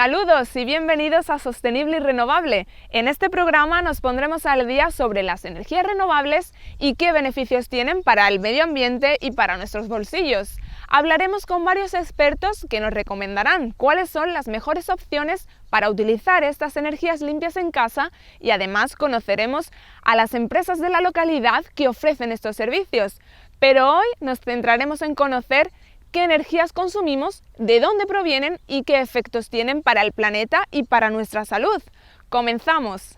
Saludos y bienvenidos a Sostenible y Renovable. En este programa nos pondremos al día sobre las energías renovables y qué beneficios tienen para el medio ambiente y para nuestros bolsillos. Hablaremos con varios expertos que nos recomendarán cuáles son las mejores opciones para utilizar estas energías limpias en casa y además conoceremos a las empresas de la localidad que ofrecen estos servicios. Pero hoy nos centraremos en conocer qué energías consumimos, de dónde provienen y qué efectos tienen para el planeta y para nuestra salud. ¡Comenzamos!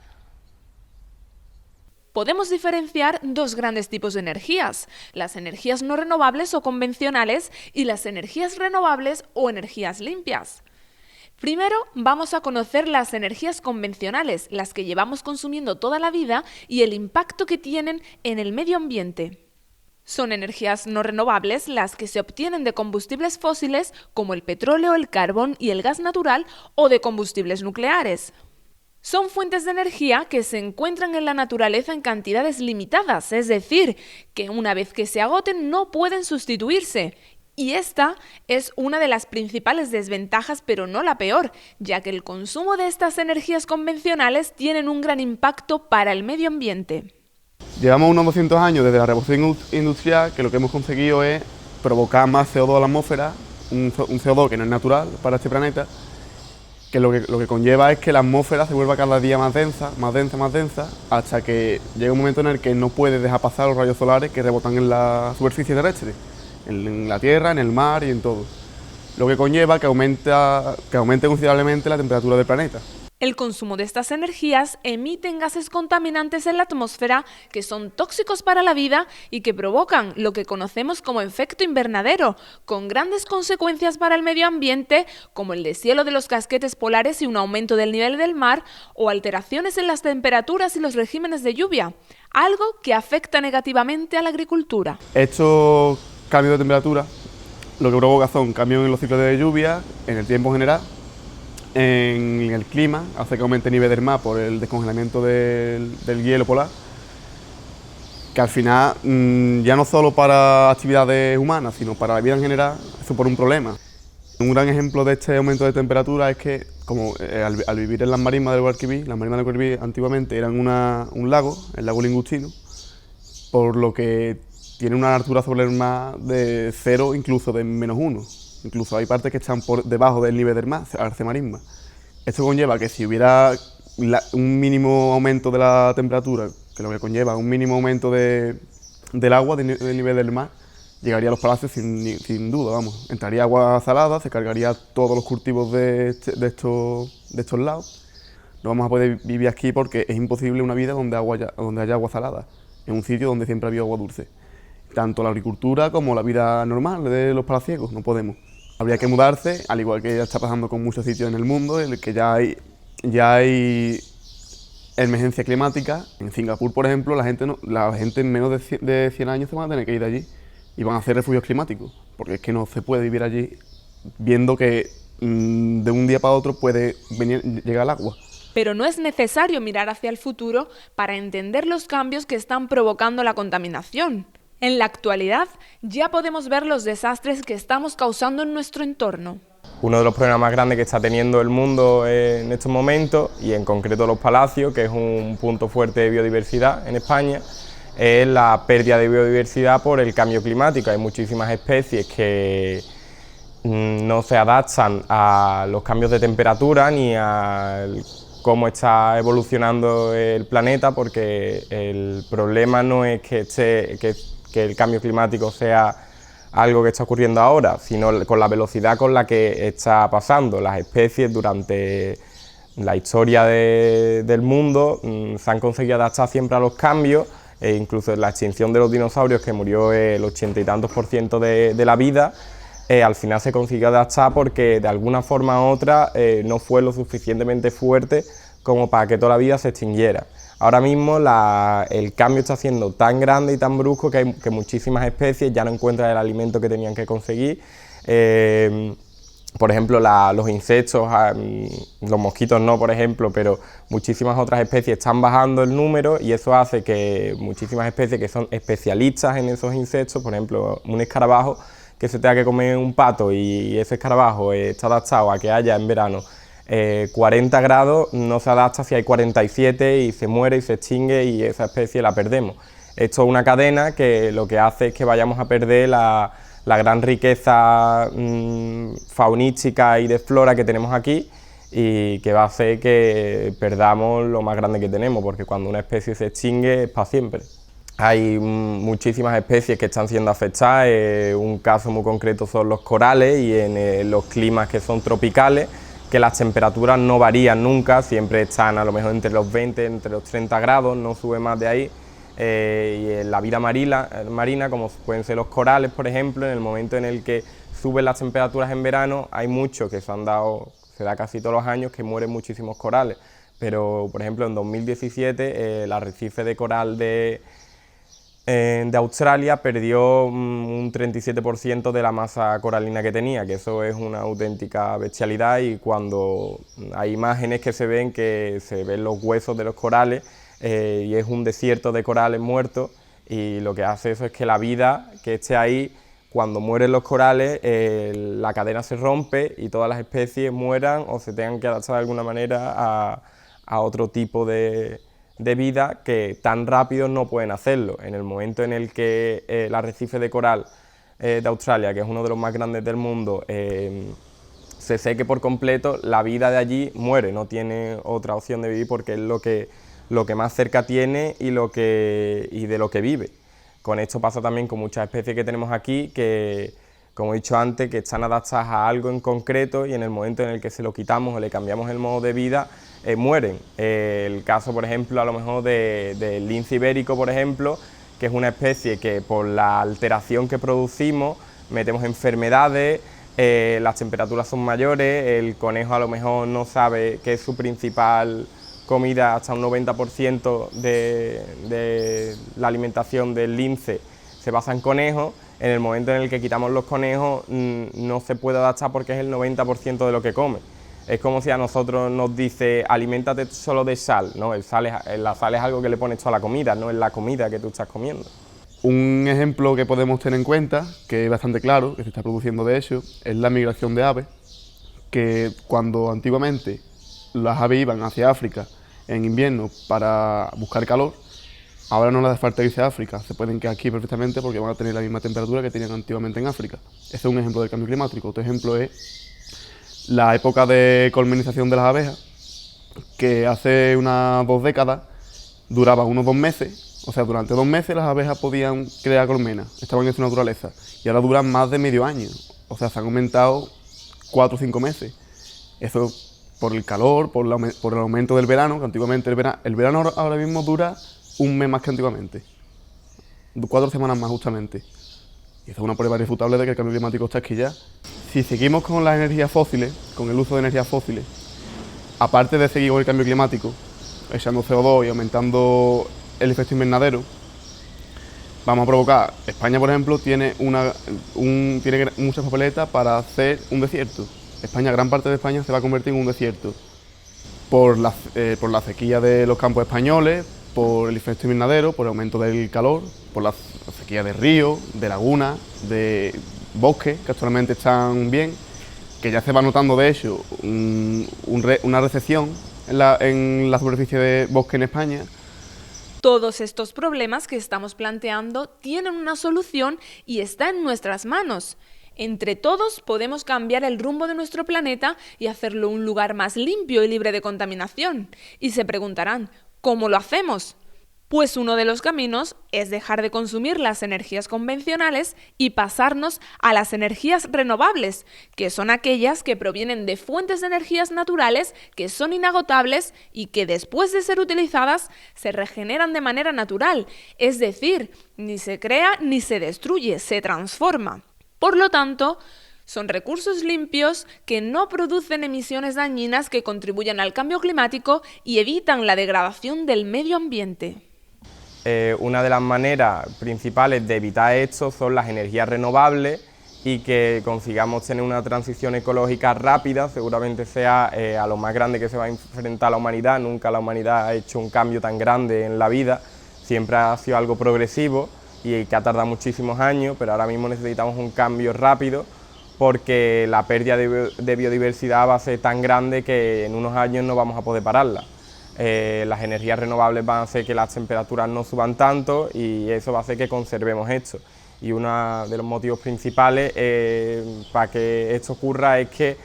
Podemos diferenciar dos grandes tipos de energías, las energías no renovables o convencionales y las energías renovables o energías limpias. Primero vamos a conocer las energías convencionales, las que llevamos consumiendo toda la vida y el impacto que tienen en el medio ambiente. Son energías no renovables las que se obtienen de combustibles fósiles como el petróleo, el carbón y el gas natural o de combustibles nucleares. Son fuentes de energía que se encuentran en la naturaleza en cantidades limitadas, es decir, que una vez que se agoten no pueden sustituirse. Y esta es una de las principales desventajas, pero no la peor, ya que el consumo de estas energías convencionales tienen un gran impacto para el medio ambiente. Llevamos unos 200 años desde la revolución industrial que lo que hemos conseguido es provocar más CO2 a la atmósfera, un CO2 que no es natural para este planeta, que lo que conlleva es que la atmósfera se vuelva cada día más densa, hasta que llega un momento en el que no puede dejar pasar los rayos solares que rebotan en la superficie terrestre, en la tierra, en el mar y en todo. Lo que conlleva que aumente considerablemente la temperatura del planeta. El consumo de estas energías emiten gases contaminantes en la atmósfera que son tóxicos para la vida y que provocan lo que conocemos como efecto invernadero, con grandes consecuencias para el medio ambiente, como el deshielo de los casquetes polares y un aumento del nivel del mar, o alteraciones en las temperaturas y los regímenes de lluvia, algo que afecta negativamente a la agricultura. Estos cambios de temperatura lo que provoca son cambios en los ciclos de lluvia, en el tiempo general, en el clima, hace que aumente el nivel del mar por el descongelamiento del hielo polar, que al final ya no solo para actividades humanas, sino para la vida en general, supone un problema. Un gran ejemplo de este aumento de temperatura es que, como al vivir en las marismas del Guadalquivir, las marismas del Guadalquivir antiguamente eran un lago, el lago Lingustino, por lo que tiene una altura sobre el mar de 0, incluso de -1. Incluso hay partes que están por debajo del nivel del mar, arce marisma. Esto conlleva que si hubiera un mínimo aumento de la temperatura, que lo que conlleva un mínimo aumento del agua, del nivel del mar, llegaría a los palacios sin duda, vamos. Entraría agua salada, se cargaría todos los cultivos de estos lados. No vamos a poder vivir aquí porque es imposible una vida donde haya agua salada, en un sitio donde siempre ha habido agua dulce. Tanto la agricultura como la vida normal de los palaciegos, no podemos. Habría que mudarse, al igual que ya está pasando con muchos sitios en el mundo, en el que ya hay emergencia climática. En Singapur, por ejemplo, la gente en menos de 100 años se van a tener que ir de allí y van a hacer refugios climáticos, porque es que no se puede vivir allí viendo que de un día para otro puede llegar el agua. Pero no es necesario mirar hacia el futuro para entender los cambios que están provocando la contaminación. En la actualidad ya podemos ver los desastres que estamos causando en nuestro entorno. Uno de los problemas más grandes que está teniendo el mundo en estos momentos, y en concreto los palacios, que es un punto fuerte de biodiversidad en España, es la pérdida de biodiversidad por el cambio climático. Hay muchísimas especies que no se adaptan a los cambios de temperatura ni a cómo está evolucionando el planeta, porque el problema no es que el cambio climático sea algo que está ocurriendo ahora, sino con la velocidad con la que está pasando. Las especies durante la historia del mundo se han conseguido adaptar siempre a los cambios, e incluso la extinción de los dinosaurios, que murió el 80 y tantos % de la vida, al final se consiguió adaptar porque de alguna forma u otra no fue lo suficientemente fuerte como para que toda la vida se extinguiera. Ahora mismo el cambio está siendo tan grande y tan brusco que muchísimas especies ya no encuentran el alimento que tenían que conseguir. Por ejemplo, los insectos, los mosquitos no, por ejemplo, pero muchísimas otras especies están bajando el número, y eso hace que muchísimas especies que son especialistas en esos insectos, por ejemplo, un escarabajo que se tenga que comer un pato y ese escarabajo está adaptado a que haya en verano 40 grados no se adapta si hay 47 y se muere y se extingue y esa especie la perdemos. Esto es una cadena que lo que hace es que vayamos a perder la gran riqueza faunística y de flora que tenemos aquí, y que va a hacer que perdamos lo más grande que tenemos, porque cuando una especie se extingue es para siempre. Hay muchísimas especies que están siendo afectadas, un caso muy concreto son los corales y en los climas que son tropicales, que las temperaturas no varían nunca, siempre están a lo mejor entre los 20, entre los 30 grados, no sube más de ahí. Y en la vida marina, como pueden ser los corales, por ejemplo, en el momento en el que suben las temperaturas en verano, hay muchos que se da casi todos los años que mueren muchísimos corales, pero por ejemplo en 2017 el arrecife de coral de Australia perdió un 37% de la masa coralina que tenía, que eso es una auténtica bestialidad, y cuando hay imágenes que se ven los huesos de los corales y es un desierto de corales muertos, y lo que hace eso es que la vida que esté ahí, cuando mueren los corales, la cadena se rompe y todas las especies mueran o se tengan que adaptar de alguna manera a otro tipo de vida que tan rápido no pueden hacerlo. En el momento en el que el arrecife de coral de Australia, que es uno de los más grandes del mundo, se seque por completo, la vida de allí muere, no tiene otra opción de vivir porque es lo que más cerca tiene y de lo que vive. Con esto pasa también con muchas especies que tenemos aquí que, como he dicho antes, que están adaptadas a algo en concreto y en el momento en el que se lo quitamos o le cambiamos el modo de vida, mueren. El caso, por ejemplo, a lo mejor del lince ibérico, por ejemplo, que es una especie que por la alteración que producimos metemos enfermedades, las temperaturas son mayores, el conejo a lo mejor no sabe que es su principal comida, hasta un 90% de la alimentación del lince se basa en conejos. En el momento en el que quitamos los conejos no se puede adaptar porque es el 90% de lo que come. Es como si a nosotros nos dice aliméntate solo de sal, ¿no? La sal es algo que le pones tú a la comida, no es la comida que tú estás comiendo. Un ejemplo que podemos tener en cuenta, que es bastante claro, que se está produciendo de hecho, es la migración de aves, que cuando antiguamente las aves iban hacia África en invierno para buscar calor, ahora no les hace falta irse a África, se pueden quedar aquí perfectamente porque van a tener la misma temperatura que tenían antiguamente en África. Ese es un ejemplo del cambio climático. Otro ejemplo es la época de colmenización de las abejas, que hace unas 2 décadas duraba unos 2 meses, o sea, durante 2 meses las abejas podían crear colmenas, estaban en su naturaleza, y ahora duran más de medio año, o sea, se han aumentado 4 o 5 meses. Eso por el calor, por el aumento del verano, que antiguamente el verano ahora mismo dura un mes más que antiguamente, 4 semanas más justamente. Y eso es una prueba irrefutable de que el cambio climático está aquí ya. Si seguimos con las energías fósiles, con el uso de energías fósiles, aparte de seguir con el cambio climático, echando CO2 y aumentando el efecto invernadero, vamos a provocar. España, por ejemplo, tiene muchas papeletas para hacer un desierto. Gran parte de España se va a convertir en un desierto por la sequía de los campos españoles, por el efecto invernadero, por el aumento del calor, por la sequía de ríos, de lagunas, de bosques que actualmente están bien, que ya se va notando de hecho una recesión en la superficie de bosque en España. Todos estos problemas que estamos planteando tienen una solución y está en nuestras manos. Entre todos podemos cambiar el rumbo de nuestro planeta y hacerlo un lugar más limpio y libre de contaminación. Y se preguntarán, ¿cómo lo hacemos? Pues uno de los caminos es dejar de consumir las energías convencionales y pasarnos a las energías renovables, que son aquellas que provienen de fuentes de energías naturales que son inagotables y que después de ser utilizadas se regeneran de manera natural, es decir, ni se crea ni se destruye, se transforma. Por lo tanto, son recursos limpios que no producen emisiones dañinas que contribuyan al cambio climático y evitan la degradación del medio ambiente. Una de las maneras principales de evitar esto son las energías renovables y que consigamos tener una transición ecológica rápida, seguramente sea a lo más grande que se va a enfrentar la humanidad. Nunca la humanidad ha hecho un cambio tan grande en la vida, siempre ha sido algo progresivo y que ha tardado muchísimos años, pero ahora mismo necesitamos un cambio rápido porque la pérdida de biodiversidad va a ser tan grande que en unos años no vamos a poder pararla. Las energías renovables van a hacer que las temperaturas no suban tanto y eso va a hacer que conservemos esto. Y uno de los motivos principales para que esto ocurra es que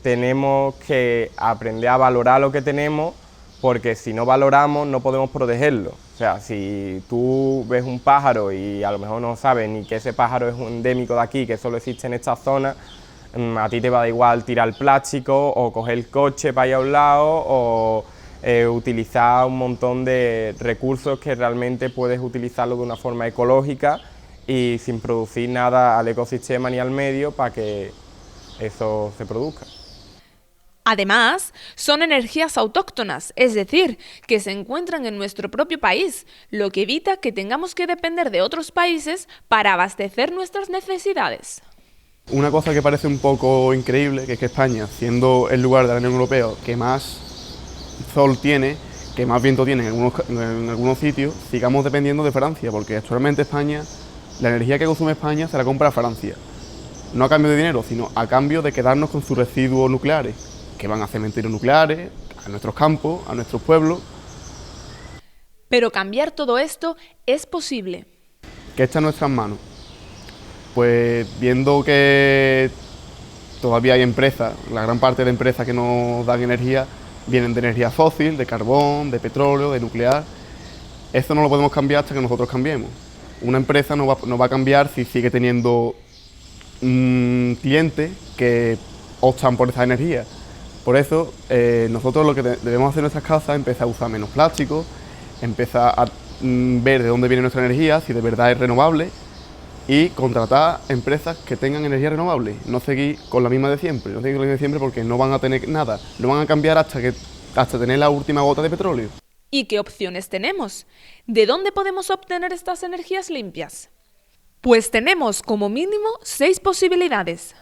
tenemos que aprender a valorar lo que tenemos, porque si no valoramos no podemos protegerlo. O sea, si tú ves un pájaro y a lo mejor no sabes ni que ese pájaro es endémico de aquí, que solo existe en esta zona, a ti te va a dar igual tirar plástico o coger el coche para ir a un lado o utilizar un montón de recursos que realmente puedes utilizarlo de una forma ecológica y sin producir nada al ecosistema ni al medio para que eso se produzca. Además, son energías autóctonas, es decir, que se encuentran en nuestro propio país, lo que evita que tengamos que depender de otros países para abastecer nuestras necesidades. Una cosa que parece un poco increíble, que es que España, siendo el lugar de la Unión Europea que más sol tiene, que más viento tiene en algunos sitios, sigamos dependiendo de Francia, porque actualmente España, la energía que consume España se la compra a Francia. No a cambio de dinero, sino a cambio de quedarnos con sus residuos nucleares, que van a cementerios nucleares, a nuestros campos, a nuestros pueblos. Pero cambiar todo esto es posible. ¿Qué está en nuestras manos? Pues viendo que todavía hay empresas, la gran parte de empresas que nos dan energía, vienen de energía fósil, de carbón, de petróleo, de nuclear. Eso no lo podemos cambiar hasta que nosotros cambiemos. Una empresa no va a cambiar si sigue teniendo clientes que optan por esa energía. Por eso, nosotros lo que debemos hacer en nuestras casas es empezar a usar menos plástico, empezar a ver de dónde viene nuestra energía, si de verdad es renovable, y contratar empresas que tengan energía renovable, no seguir con la misma de siempre, porque no van a tener nada, no van a cambiar hasta tener la última gota de petróleo. ¿Y qué opciones tenemos? ¿De dónde podemos obtener estas energías limpias? Pues tenemos como mínimo 6 posibilidades.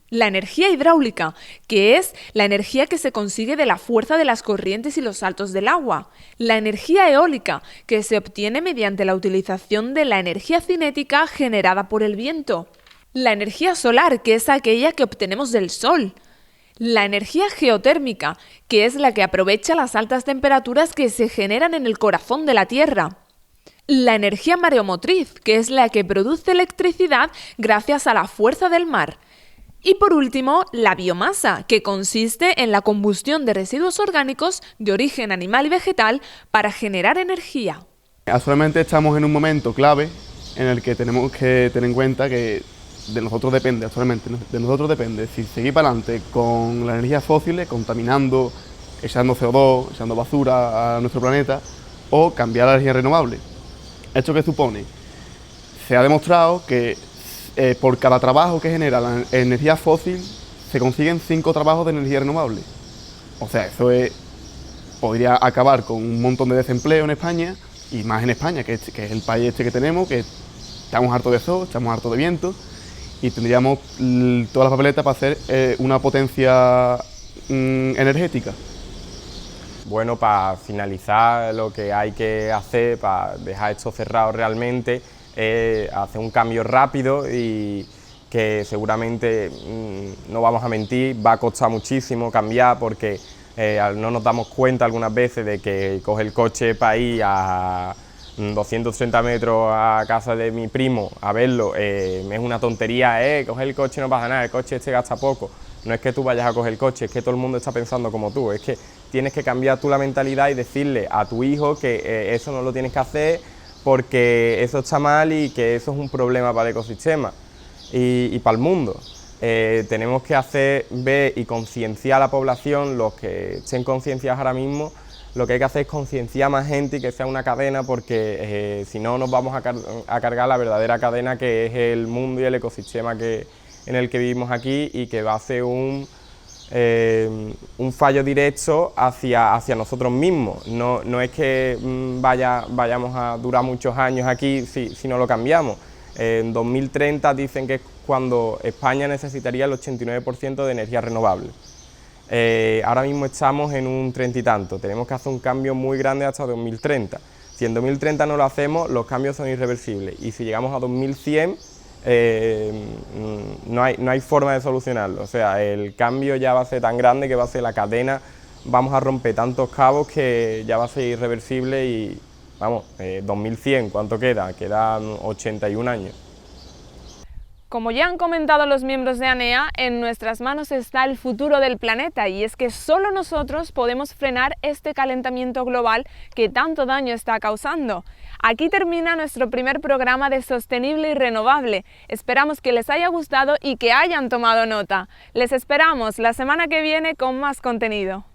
La energía hidráulica, que es la energía que se consigue de la fuerza de las corrientes y los saltos del agua. La energía eólica, que se obtiene mediante la utilización de la energía cinética generada por el viento. La energía solar, que es aquella que obtenemos del sol. La energía geotérmica, que es la que aprovecha las altas temperaturas que se generan en el corazón de la Tierra. La energía mareomotriz, que es la que produce electricidad gracias a la fuerza del mar. Y por último, la biomasa, que consiste en la combustión de residuos orgánicos de origen animal y vegetal para generar energía. Actualmente estamos en un momento clave en el que tenemos que tener en cuenta que de nosotros depende, si seguir para adelante con las energías fósiles, contaminando, echando CO2, echando basura a nuestro planeta, o cambiar a la energía renovable. ¿Esto qué supone? Se ha demostrado que por cada trabajo que genera la energía fósil se consiguen 5 trabajos de energía renovable. O sea, podría acabar con un montón de desempleo en España, y más en España, que es el país que tenemos, que estamos hartos de sol, estamos hartos de viento, y tendríamos todas las papeletas para hacer una potencia energética. Bueno, para finalizar, lo que hay que hacer para dejar esto cerrado realmente es hacer un cambio rápido y que seguramente, no vamos a mentir, va a costar muchísimo cambiar, porque no nos damos cuenta algunas veces de que coger el coche para ir a 230 metros a casa de mi primo a verlo, es una tontería, coger el coche no pasa nada, el coche gasta poco. No es que tú vayas a coger el coche, es que todo el mundo está pensando como tú, es que tienes que cambiar tú la mentalidad y decirle a tu hijo que eso no lo tienes que hacer porque eso está mal y que eso es un problema para el ecosistema y para el mundo. Tenemos que hacer ver y concienciar a la población, los que estén concienciados ahora mismo. Lo que hay que hacer es concienciar más gente y que sea una cadena, porque si no nos vamos a cargar la verdadera cadena, que es el mundo y el ecosistema en el que vivimos aquí, y que va a ser un fallo directo hacia nosotros mismos. No es que vayamos a durar muchos años aquí si no lo cambiamos. En 2030 dicen que es cuando España necesitaría el 89% de energía renovable. Ahora mismo estamos en un 30 y tanto, tenemos que hacer un cambio muy grande hasta 2030. Si en 2030 no lo hacemos, los cambios son irreversibles, y si llegamos a 2100 no hay forma de solucionarlo. O sea, el cambio ya va a ser tan grande que va a ser la cadena, vamos a romper tantos cabos que ya va a ser irreversible y, vamos, 2100, ¿cuánto queda? Quedan 81 años. Como ya han comentado los miembros de ANEA, en nuestras manos está el futuro del planeta y es que solo nosotros podemos frenar este calentamiento global que tanto daño está causando. Aquí termina nuestro primer programa de Sostenible y Renovable. Esperamos que les haya gustado y que hayan tomado nota. Les esperamos la semana que viene con más contenido.